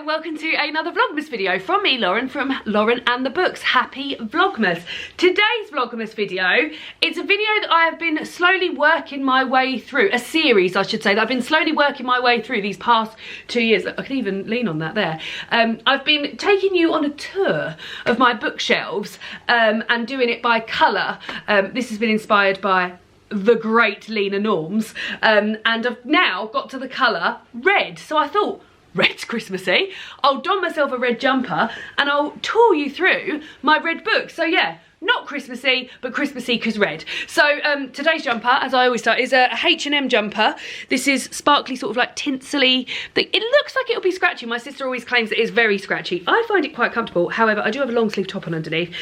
and welcome to another Vlogmas video from me, Lauren, from Lauren and the Books. Happy Vlogmas. Today's Vlogmas video, it's a video that I have been slowly working my way through, a series I should say, that I've been slowly working my way through these past 2 years. I can even lean on that there. I've been taking you on a tour of my bookshelves and doing it by colour. This has been inspired by the great Lena Norms, and I've now got to the colour red. So I thought, red's Christmassy, I'll don myself a red jumper and I'll tour you through my red book. So yeah, not Christmassy, but Christmassy because red. So today's jumper, as I always start, is a H&M jumper. This is sparkly, sort of like tinsely thing. It looks like it'll be scratchy. My sister always claims it is very scratchy. I find it quite comfortable. However, I do have a long sleeve top on underneath.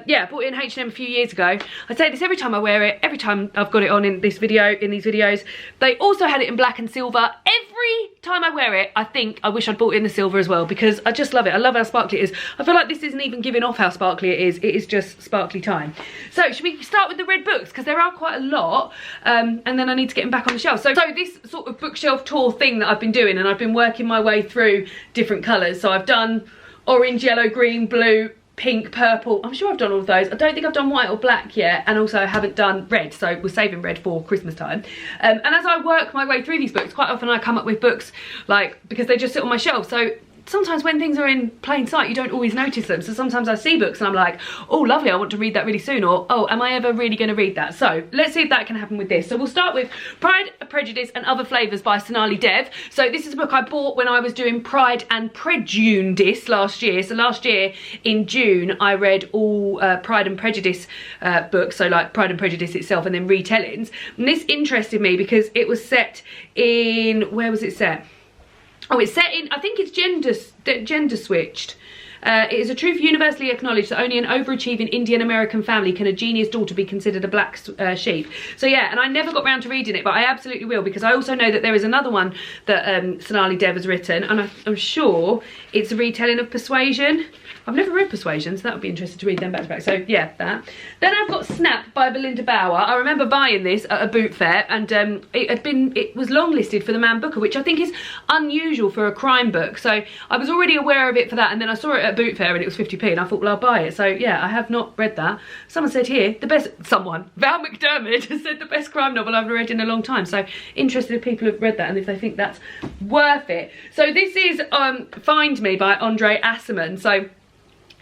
Yeah, I bought it in H&M a few years ago. I say this every time I wear it, every time I've got it on in this video, in these videos. They also had it in black and silver. Every time I wear it, I think I wish I'd bought it in the silver as well, because I just love it. I love how sparkly it is. I feel like this isn't even giving off how sparkly it is. It is just sparkly time. So should we start with the red books, because there are quite a lot, and then I need to get them back on the shelf. So this sort of bookshelf tour thing that I've been doing, and I've been working my way through different colours. So I've done orange, yellow, green, blue, pink, purple. I'm sure I've done all of those. I don't think I've done white or black yet, and also I haven't done red, so we're saving red for Christmas time. And as I work my way through these books, quite often I come up with books, like, because they just sit on my shelf. So sometimes when things are in plain sight, you don't always notice them. So sometimes I see books and I'm like, oh lovely, I want to read that really soon, or oh, am I ever really going to read that? So let's see if that can happen with this. So we'll start with Pride, Prejudice and Other Flavours by Sonali Dev. So this is a book I bought when I was doing Pride and Prejudice last year. So last year in June I read all Pride and Prejudice books, so like Pride and Prejudice itself and then retellings. And this interested me because it was set in, where was it set? Oh, it's set in, I think it's gender switched. It is a truth universally acknowledged that only an overachieving Indian American family can a genius daughter be considered a black sheep. So yeah, and I never got round to reading it, but I absolutely will, because I also know that there is another one that Sonali Dev has written, and I'm sure it's a retelling of Persuasion. I've never read Persuasion, so that would be interesting to read them back to back. So yeah, that. Then I've got Snap by Belinda Bauer. I remember buying this at a boot fair, and it was longlisted for the Man Booker, which I think is unusual for a crime book. So I was already aware of it for that, and then I saw it at a boot fair and it was 50p, and I thought, well, I'll buy it. So yeah, I have not read that. Someone said here, Val McDermott has said the best crime novel I've read in a long time. So interested if people have read that and if they think that's worth it. So this is Find Me by Andre Asserman. So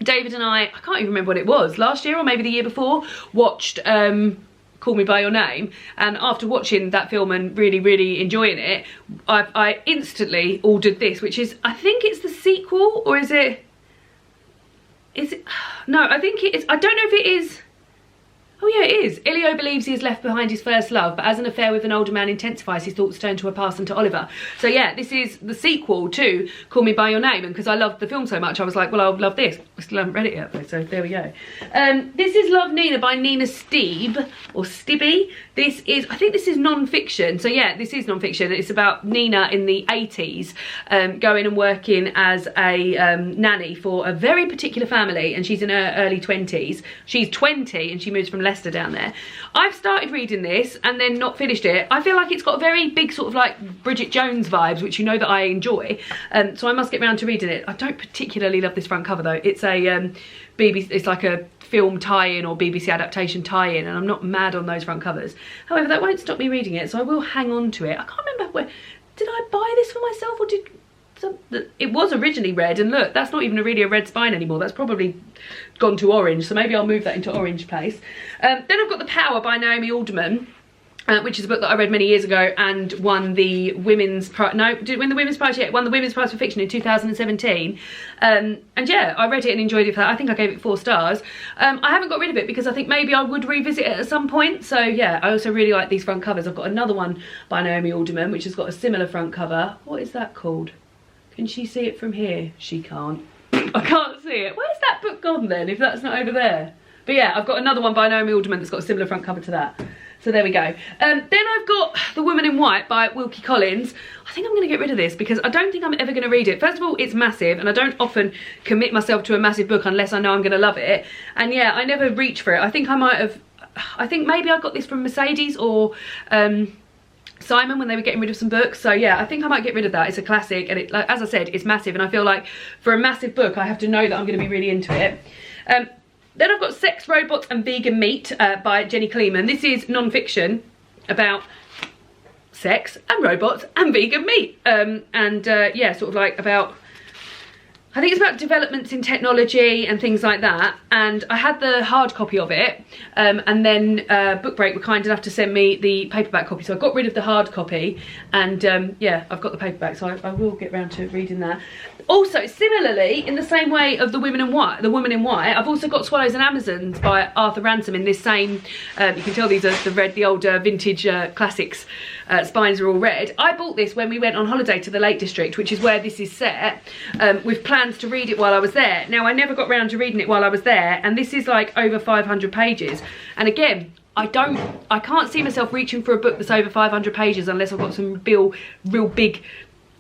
David and I can't even remember what it was, last year or maybe the year before, watched Call Me By Your Name, and after watching that film and really enjoying it, I instantly ordered this, which is, I think it's the sequel, or is it, no, I think it is, I don't know if it is. Oh yeah, it is. Ilio believes he has left behind his first love, but as an affair with an older man intensifies, his thoughts turn to her past and to Oliver. So yeah, this is the sequel to Call Me By Your Name, and because I loved the film so much, I was like, well, I'll love this. I still haven't read it yet though, so there we go. This is Love Nina by Nina Steeb, or Stibby. This is, I think this is non-fiction. So yeah, this is non-fiction. It's about Nina in the 80s, going and working as a nanny for a very particular family, and she's in her early 20s. She's 20 and she moves from Leicester down there. I've started reading this and then not finished it. I feel like it's got a very big sort of like Bridget Jones vibes, which you know that I enjoy, so I must get round to reading it. I don't particularly love this front cover though. It's a BBC, it's like a film tie-in or BBC adaptation tie-in, and I'm not mad on those front covers. However, that won't stop me reading it, so I will hang on to it. I can't remember where, did I buy this for myself, or did it was originally red, and look, that's not even really a red spine anymore. That's probably gone to orange, so maybe I'll move that into orange place. Then I've got The Power by Naomi Alderman, which is a book that I read many years ago and won the Women's Prize. No, did it win the Women's Prize? Yeah, it won the Women's Prize for Fiction in 2017. And yeah, I read it and enjoyed it for that. I think I gave it 4 stars. I haven't got rid of it because I think maybe I would revisit it at some point. So yeah, I also really like these front covers. I've got another one by Naomi Alderman, which has got a similar front cover. What is that called? Can she see it from here? She can't. I can't see it. Where's that book gone then, if that's not over there? But yeah, I've got another one by Naomi Alderman that's got a similar front cover to that. So there we go. Then I've got The Woman in White by Wilkie Collins. I think I'm going to get rid of this because I don't think I'm ever going to read it. First of all, it's massive, and I don't often commit myself to a massive book unless I know I'm going to love it. And yeah, I never reach for it. I think I might have, I think maybe I got this from Mercedes or Simon when they were getting rid of some books. So yeah, I think I might get rid of that. It's a classic, and it, like, as I said, it's massive, and I feel like for a massive book I have to know that I'm going to be really into it. Then I've got Sex, Robots and Vegan Meat by Jenny Kleeman. This is non-fiction about sex and robots and vegan meat, yeah, sort of like about, I think it's about developments in technology and things like that. And I had the hard copy of it, and then Book Break were kind enough to send me the paperback copy. So I got rid of the hard copy, and yeah, I've got the paperback, so I will get round to reading that. Also, similarly, in the same way of The Woman in White, I've also got Swallows and Amazons by Arthur Ransom in this same, you can tell these are the old vintage classics, spines are all red. I bought this when we went on holiday to the Lake District, which is where this is set, with plans to read it while I was there. Now, I never got round to reading it while I was there, and this is like over 500 pages. And again, I can't see myself reaching for a book that's over 500 pages unless I've got some real big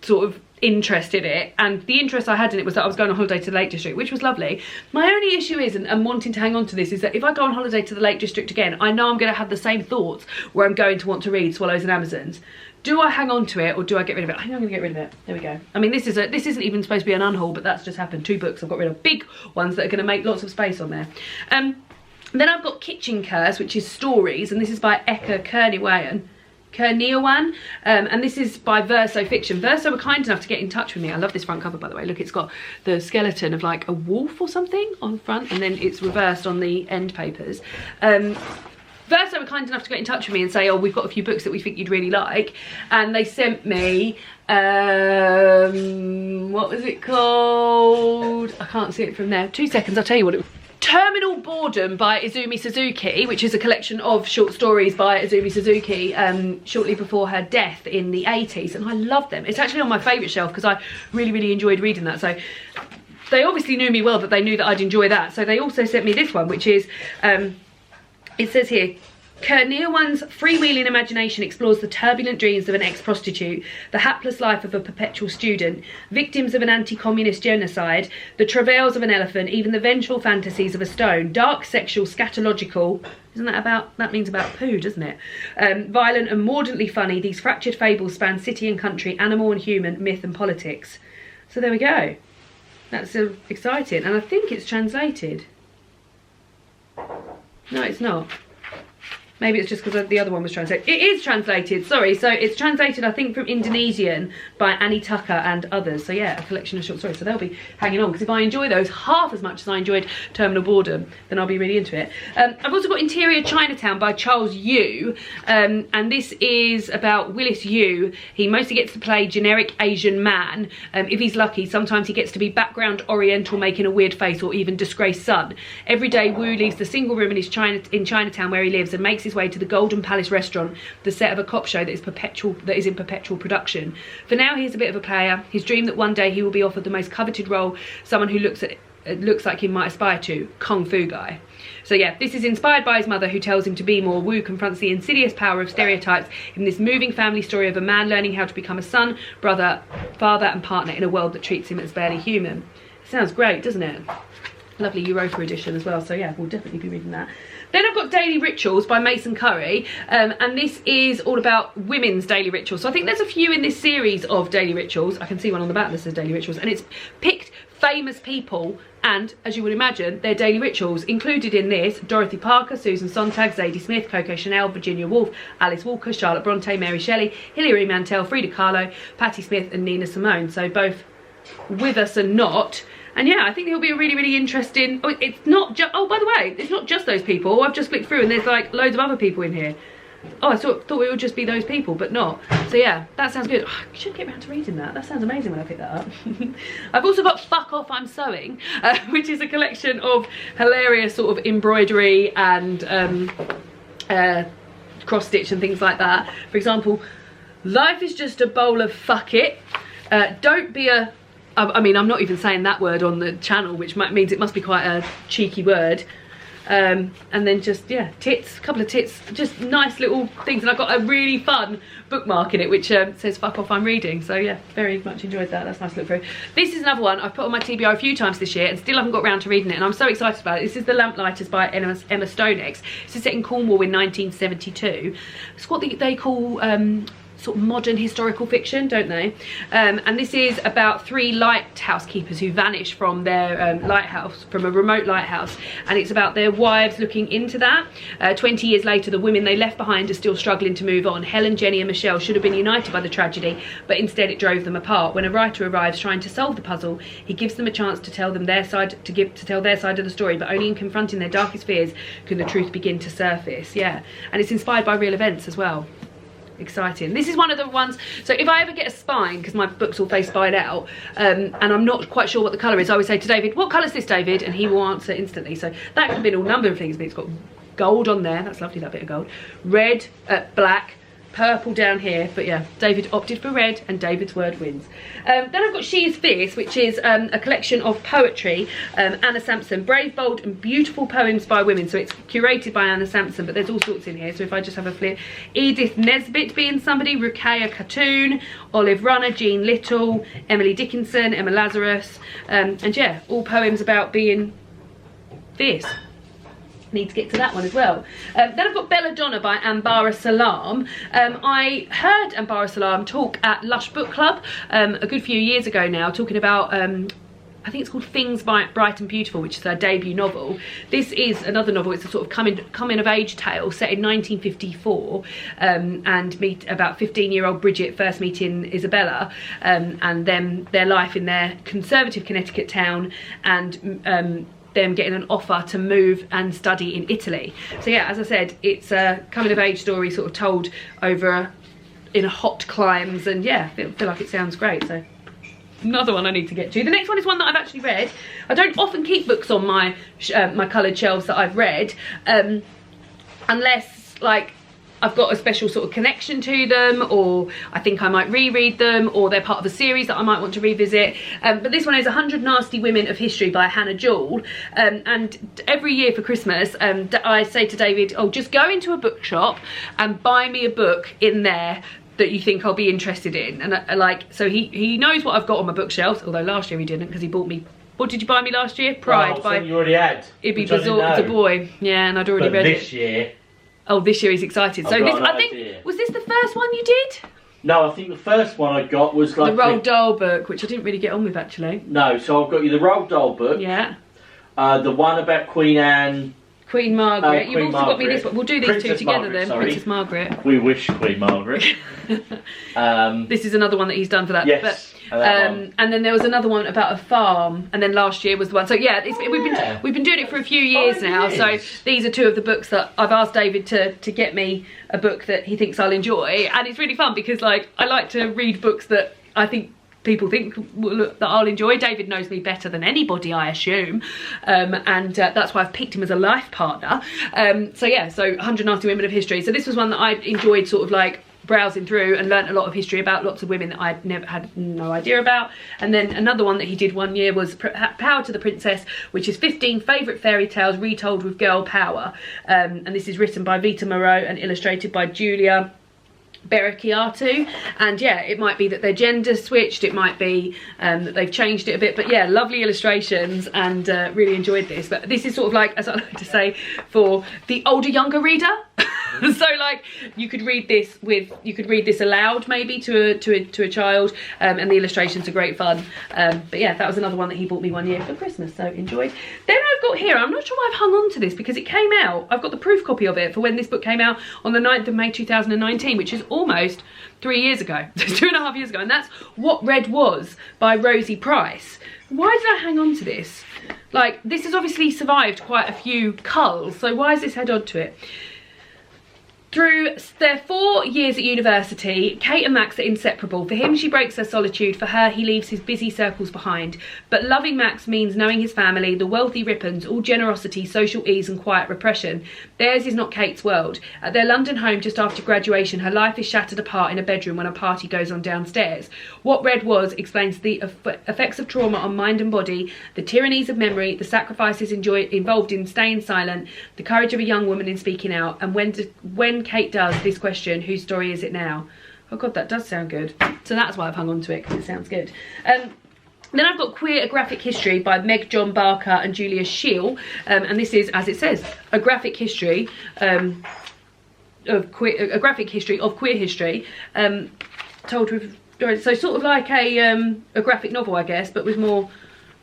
sort of interest in it. And the interest I had in it was that I was going on holiday to the Lake District, which was lovely. My only issue is, and wanting to hang on to this, is that if I go on holiday to the Lake District again, I know I'm going to have the same thoughts where I'm going to want to read Swallows and Amazons. Do I hang on to it, or do I get rid of it? I think I'm going to get rid of it. There we go. I mean, this isn't even supposed to be an unhaul, but that's just happened. 2 books I've got rid of, big ones that are going to make lots of space on there. Then I've got Kitchen Curse, which is stories, and this is by Eka Kerniwan. And this is by Verso Fiction. Verso were kind enough to get in touch with me. I love this front cover, by the way. Look, it's got the skeleton of like a wolf or something on the front, and then it's reversed on the end papers. Verso were kind enough to get in touch with me and say, oh, we've got a few books that we think you'd really like. And they sent me, what was it called? I can't see it from there. 2 seconds, I'll tell you what it was. Terminal Boredom by Izumi Suzuki, which is a collection of short stories by Izumi Suzuki shortly before her death in the 80s, and I love them. It's actually on my favourite shelf because I really enjoyed reading that. So they obviously knew me well, that they knew that I'd enjoy that. So they also sent me this one, which is, it says here, Kerniwan's freewheeling imagination explores the turbulent dreams of an ex-prostitute, the hapless life of a perpetual student, victims of an anti-communist genocide, the travails of an elephant, even the vengeful fantasies of a stone, dark, sexual, scatological, that means about poo, doesn't it? Violent and mordantly funny, these fractured fables span city and country, animal and human, myth and politics. So there we go. That's exciting, and I think it's translated. No, it's not. Maybe it's just because the other one was translated. It is translated, sorry. So it's translated, I think, from Indonesian by Annie Tucker and others. So yeah, a collection of short stories. So they'll be hanging on, because if I enjoy those half as much as I enjoyed Terminal Boredom, then I'll be really into it. I've also got Interior Chinatown by Charles Yu. And this is about Willis Yu. He mostly gets to play generic Asian man. If he's lucky, sometimes he gets to be background Oriental making a weird face, or even disgraced son. Every day, Wu leaves the single room in Chinatown where he lives and makes his way to the Golden Palace restaurant, the set of a cop show that is in perpetual production. For now, he's a bit of a player. His dream that one day he will be offered the most coveted role someone who looks like he might aspire to, Kung Fu guy. So yeah, this is inspired by his mother, who tells him to be more. Wu confronts the insidious power of stereotypes in this moving family story of a man learning how to become a son, brother, father and partner in a world that treats him as barely human. It sounds great, doesn't it? Lovely Europa edition as well, so yeah, we'll definitely be reading that. Then I've got Daily Rituals by Mason Curry, and this is all about women's daily rituals. So I think there's a few in this series of daily rituals. I can see one on the back that says daily rituals, and it's picked famous people and, as you would imagine, their daily rituals. Included in this, Dorothy Parker, Susan Sontag, Zadie Smith, Coco Chanel, Virginia Woolf, Alice Walker, Charlotte Bronte, Mary Shelley, Hilary Mantel, Frida Kahlo, Patti Smith and Nina Simone. So both with us and not. And yeah, I think it'll be a really interesting. Oh, it's not just, oh, by the way, it's not just those people. I've just clicked through and there's like loads of other people in here. Oh, I thought it would just be those people, but not. So yeah, that sounds good. Oh, I should get around to reading that. That sounds amazing when I pick that up. I've also got Fuck Off, I'm Sewing, which is a collection of hilarious sort of embroidery and cross stitch and things like that. For example, life is just a bowl of fuck it. Don't be a... I mean, I'm not even saying that word on the channel, which means it must be quite a cheeky word. And then just, yeah, tits, a couple of tits, just nice little things. And I've got a really fun bookmark in it, which says Fuck Off, I'm Reading. So yeah, very much enjoyed that. That's nice to look through. This is another one I've put on my TBR a few times this year and still haven't got around to reading it. And I'm so excited about it. This is The Lamplighters by Emma Stonex. This is set in Cornwall in 1972. It's what they call sort of modern historical fiction, don't they? And this is about 3 lighthouse keepers who vanish from their lighthouse, from a remote lighthouse, and it's about their wives looking into that. 20 years later, the women they left behind are still struggling to move on. Helen, Jenny and Michelle should have been united by the tragedy, but instead it drove them apart. When a writer arrives trying to solve the puzzle, he gives them a chance to tell them their side, to tell their side of the story, but only in confronting their darkest fears can the truth begin to surface. Yeah, and it's inspired by real events as well. Exciting. This is one of the ones, so if I ever get a spine, because my book's all face spine out, and I'm not quite sure what the colour is, I always say to David, what colour's this, David? And he will answer instantly. So that could have been all number of things, but it's got gold on there, that's lovely, that bit of gold, red, black, purple down here, but yeah, David opted for red and David's word wins. Then I've got She Is Fierce, which is a collection of poetry, Anna Sampson, brave, bold and beautiful poems by women. So it's curated by Anna Sampson, but there's all sorts in here. So if I just have a flip, Edith Nesbit being somebody, Ruqayya Khatun, Olive Runner, Jean Little, Emily Dickinson, Emma Lazarus, and yeah, all poems about being fierce. Need to get to that one as well. Then I've got Belladonna by Ambara Salam. I heard Ambara Salam talk at Lush Book Club a good few years ago now, talking about I think it's called Things Bright and Beautiful, which is her debut novel. This is another novel. It's a sort of coming of age tale set in 1954, and meet about 15-year-old Bridget first meeting Isabella, and then their life in their conservative Connecticut town, and them getting an offer to move and study in Italy. So yeah, as I said, it's a coming of age story sort of told over in hot climes, and yeah, I feel like it sounds great. So another one I need to get to. The next one is one that I've actually read. I don't often keep books on my my coloured shelves that I've read, unless like I've got a special sort of connection to them, or I think I might reread them, or they're part of a series that I might want to revisit. But this one is 100 Nasty Women of History by Hannah Jewell. And every year for Christmas, I say to David, oh, just go into a bookshop and buy me a book in there that you think I'll be interested in. And like, so he knows what I've got on my bookshelves, although last year he didn't, because he bought me, what did you buy me last year? Pride by... you already had. Ibby Bazor, the boy. Yeah, and I'd already read it. This year... Oh, this year he's excited. So this, I think, was this the first one you did? No, I think the first one I got was like... the Roald Dahl book, which I didn't really get on with, actually. No, so I've got you the Roald Dahl book. Yeah. The one about Queen Anne... Queen Margaret. You've also got me this one. We'll do these Princess two together Margaret, then. sorry. Princess Margaret. We wish Queen Margaret. This is another one that he's done for that. Yes, but, that one. and then there was another one about a farm, and then last year was the one. So yeah, we've been doing it for a few years now. So these are 2 of the books that I've asked David to get me a book that he thinks I'll enjoy, and it's really fun because like I like to read books that I think people think that I'll enjoy. David knows me better than anybody, I assume, and that's why I've picked him as a life partner. So yeah, so 100 Nasty Women of History. So this was one that I enjoyed sort of like browsing through and learnt a lot of history about lots of women that I'd never had no idea about. And then another one that he did one year was Power to the Princess, which is 15 favourite fairy tales retold with girl power, and this is written by Vita Moreau and illustrated by Julia Berechiatu. And yeah, it might be that they're gender switched, it might be that they've changed it a bit, but yeah, lovely illustrations, and really enjoyed this. But this is sort of like, as I like to say, for the older younger reader. So like you could read this aloud maybe to a child, and the illustrations are great fun. But yeah, that was another one that he bought me one year for Christmas, so enjoyed. Then I've got here, I'm not sure why I've hung on to this, because it came out, I've got the proof copy of it for when this book came out on the 9th of May 2019, which is almost 3 years ago. So 2.5 years ago, and that's What Red Was by Rosie Price. Why did I hang on to this? Like, this has obviously survived quite a few culls, so why has this had odd to it? Through their 4 years at university, Kate and Max are inseparable. For him, she breaks her solitude. For her, he leaves his busy circles behind. But loving Max means knowing his family, the wealthy Rippons, all generosity, social ease and quiet repression. Theirs is not Kate's world. At their London home just after graduation, her life is shattered apart in a bedroom when a party goes on downstairs. What Red Was explains the effects of trauma on mind and body, the tyrannies of memory, the sacrifices involved in staying silent, the courage of a young woman in speaking out, and when Kate does this question, whose story is it now? Oh god, that does sound good. So that's why I've hung on to it, because it sounds good. Then I've got Queer, A Graphic History by Meg John Barker and Julia Scheel, and this is, as it says, a graphic history a graphic history of queer history, told with so sort of like a graphic novel, I guess, but with more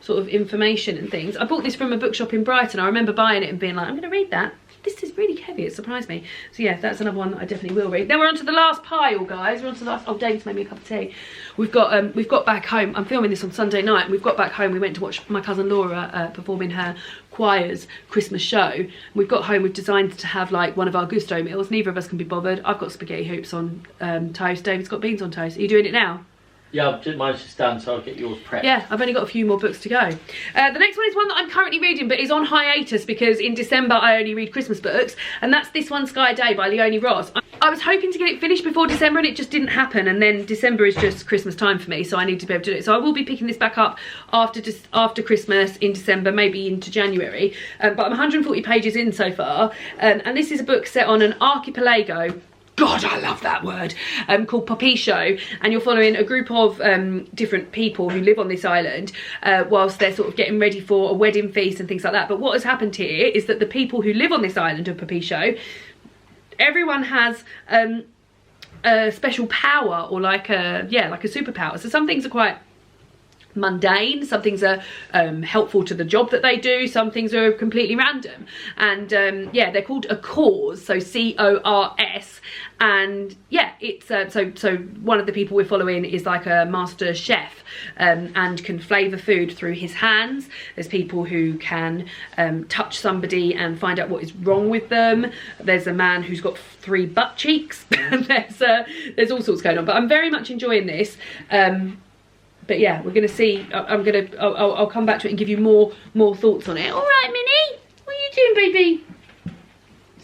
sort of information and things. I bought this from a bookshop in Brighton. I remember buying it and being like, I'm going to read that. This is really heavy, it surprised me. So yeah, that's another one that I definitely will read. Then we're on to the last pile, guys. We're on to the last, oh, Dave's made me a cup of tea. We've got back home. I'm filming this on Sunday night, and we've got back home. We went to watch my cousin Laura perform in her choir's Christmas show. We've got home, we've designed to have like one of our Gousto meals. Neither of us can be bothered. I've got spaghetti hoops on toast. David's got beans on toast. Are you doing it now? Yeah, mine's just done, so I'll get yours prepped. Yeah, I've only got a few more books to go. The next one is one that I'm currently reading, but is on hiatus because in December I only read Christmas books, and that's This One Sky Day by Leonie Ross. I was hoping to get it finished before December, and it just didn't happen, and then December is just Christmas time for me, so I need to be able to do it. So I will be picking this back up after Christmas in December, maybe into January, but I'm 140 pages in so far, and this is a book set on an archipelago. God, I love that word, called Poppy Show, and you're following a group of different people who live on this island whilst they're sort of getting ready for a wedding feast and things like that. But what has happened here is that the people who live on this island of Poppy Show, everyone has a special power, or like a superpower. So some things are quite mundane, some things are helpful to the job that they do, some things are completely random, and yeah, they're called a cause, so C-O-R-S, and yeah, it's so one of the people we're following is like a master chef, and can flavour food through his hands. There's people who can touch somebody and find out what is wrong with them. There's a man who's got 3 butt cheeks, and there's all sorts going on, but I'm very much enjoying this. But yeah, we're gonna see. I'll come back to it and give you more thoughts on it. All right, Minnie, what are you doing, baby?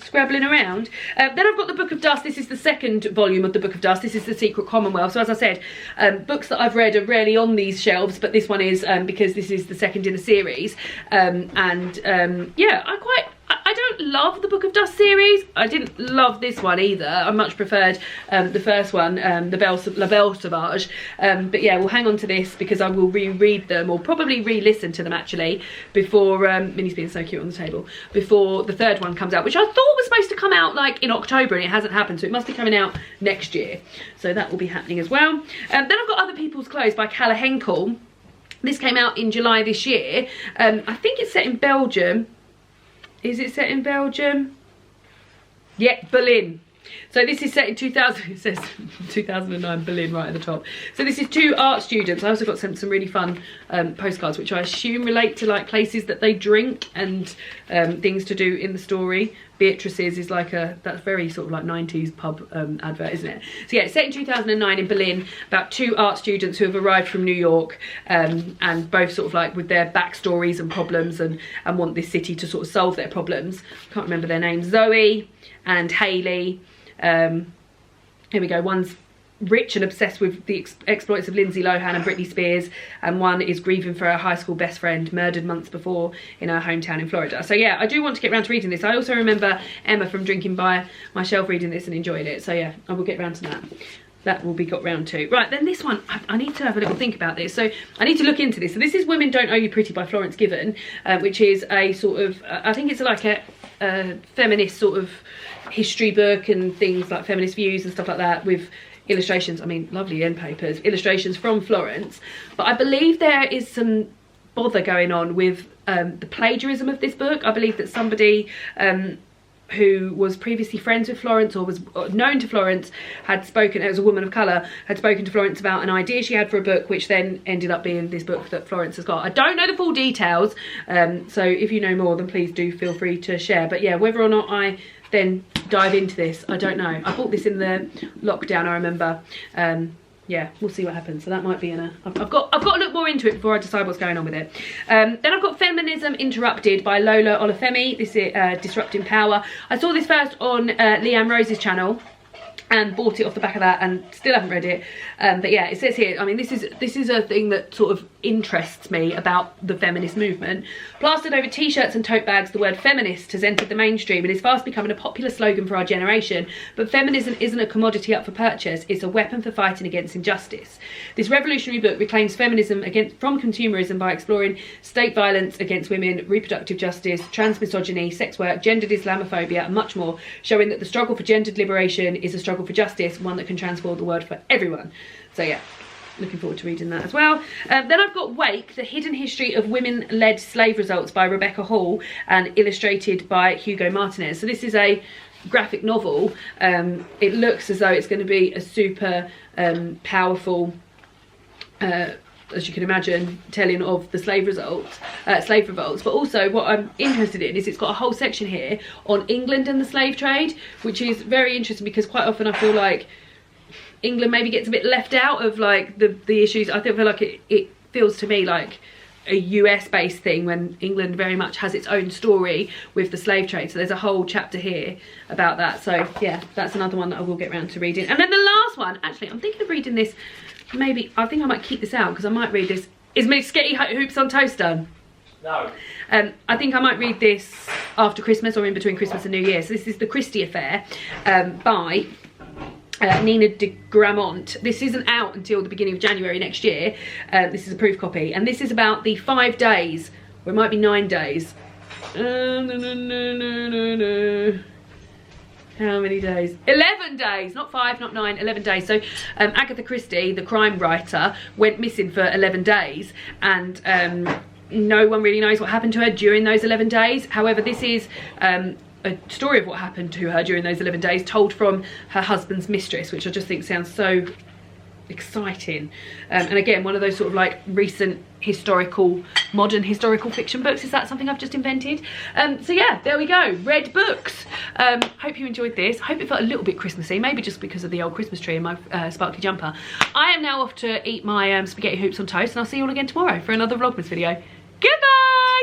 Scrabbling around. Then I've got the Book of Dust. This is the second volume of the Book of Dust. This is the Secret Commonwealth. So as I said, books that I've read are rarely on these shelves, but this one is because this is the second in a series. Yeah, I don't love the Book of Dust series. I didn't love this one either. I much preferred the first one, La Belle Sauvage. But yeah, we'll hang on to this because I will reread them, or probably re-listen to them actually, before, Minnie's being so cute on the table, before the third one comes out, which I thought was supposed to come out like in October, and it hasn't happened, so it must be coming out next year. So that will be happening as well. Then I've got Other People's Clothes by Calla Henkel. This came out in July this year. I think it's set in Belgium. Is it set in Belgium? Yeah, Berlin. So this is set in 2000, it says 2009 Berlin right at the top. So this is 2 art students. I also got some really fun postcards, which I assume relate to like places that they drink and things to do in the story. Beatrice's is like that's very sort of like 90s pub advert, isn't it? So yeah, it's set in 2009 in Berlin, about 2 art students who have arrived from New York, and both sort of like with their backstories and problems, and want this city to sort of solve their problems. Can't remember their names. Zoe and Hayley. Here we go. One's rich and obsessed with the exploits of Lindsay Lohan and Britney Spears, and one is grieving for her high school best friend murdered months before in her hometown in Florida. So yeah, I do want to get around to reading this. I also remember Emma from Drinking by My Shelf reading this and enjoyed it. So yeah, I will get around to that. That will be got round to. Right, then this one, I need to have a little think about this. So I need to look into this. So this is Women Don't Owe You Pretty by Florence Given, which is a sort of, I think it's like a feminist sort of history book and things like feminist views and stuff like that, with illustrations, I mean, lovely end papers, illustrations from Florence. But I believe there is some bother going on with the plagiarism of this book. I believe that somebody who was previously friends with Florence, or was known to Florence, had spoken, as a woman of colour, had spoken to Florence about an idea she had for a book, which then ended up being this book that Florence has got. I don't know the full details, so if you know more, then please do feel free to share. But yeah, whether or not I then dive into this, I don't know. I bought this in the lockdown, I remember. Yeah, we'll see what happens. So that might be in a... I've got to look more into it before I decide what's going on with it. Then I've got Feminism Interrupted by Lola Olufemi. This is Disrupting Power. I saw this first on Leanne Rose's channel and bought it off the back of that, and still haven't read it. But yeah, it says here, I mean, this is a thing that sort of interests me about the feminist movement. Plastered over t-shirts and tote bags, the word feminist has entered the mainstream and is fast becoming a popular slogan for our generation. But feminism isn't a commodity up for purchase, it's a weapon for fighting against injustice. This revolutionary book reclaims feminism from consumerism by exploring state violence against women, reproductive justice, trans misogyny, sex work, gendered Islamophobia and much more, showing that the struggle for gendered liberation is a struggle for justice, one that can transform the world for everyone. So yeah, looking forward to reading that as well. Then I've got Wake, The Hidden History of Women-Led Slave Results by Rebecca Hall and illustrated by Hugo Martinez. So this is a graphic novel. It looks as though it's going to be a super powerful, as you can imagine, telling of the slave revolts. But also what I'm interested in is it's got a whole section here on England and the slave trade, which is very interesting because quite often I feel like England maybe gets a bit left out of like the issues. I feel like it feels to me like a US based thing when England very much has its own story with the slave trade. So there's a whole chapter here about that. So yeah, that's another one that I will get around to reading. And then the last one, actually I'm thinking of reading this, maybe I think I might keep this out because I might read this. Is Miss Sketty Hoops on Toast done? No. I think I might read this after Christmas or in between Christmas and New Year. So this is The Christie Affair by Nina de Gramont. This isn't out until the beginning of January next year. This is a proof copy, and this is about the 5 days, or it might be 9 days. How many days? 11 days, not 5, not 9, 11 days. So Agatha Christie, the crime writer, went missing for 11 days, and no one really knows what happened to her during those 11 days. However, this is a story of what happened to her during those 11 days told from her husband's mistress, which I just think sounds so exciting. And again, one of those sort of like recent modern historical fiction books. Is that something I've just invented? So yeah, there we go, read books. Hope you enjoyed this. Hope it felt a little bit Christmassy, maybe just because of the old Christmas tree and my sparkly jumper. I am now off to eat my spaghetti hoops on toast, and I'll see you all again tomorrow for another Vlogmas video. Goodbye!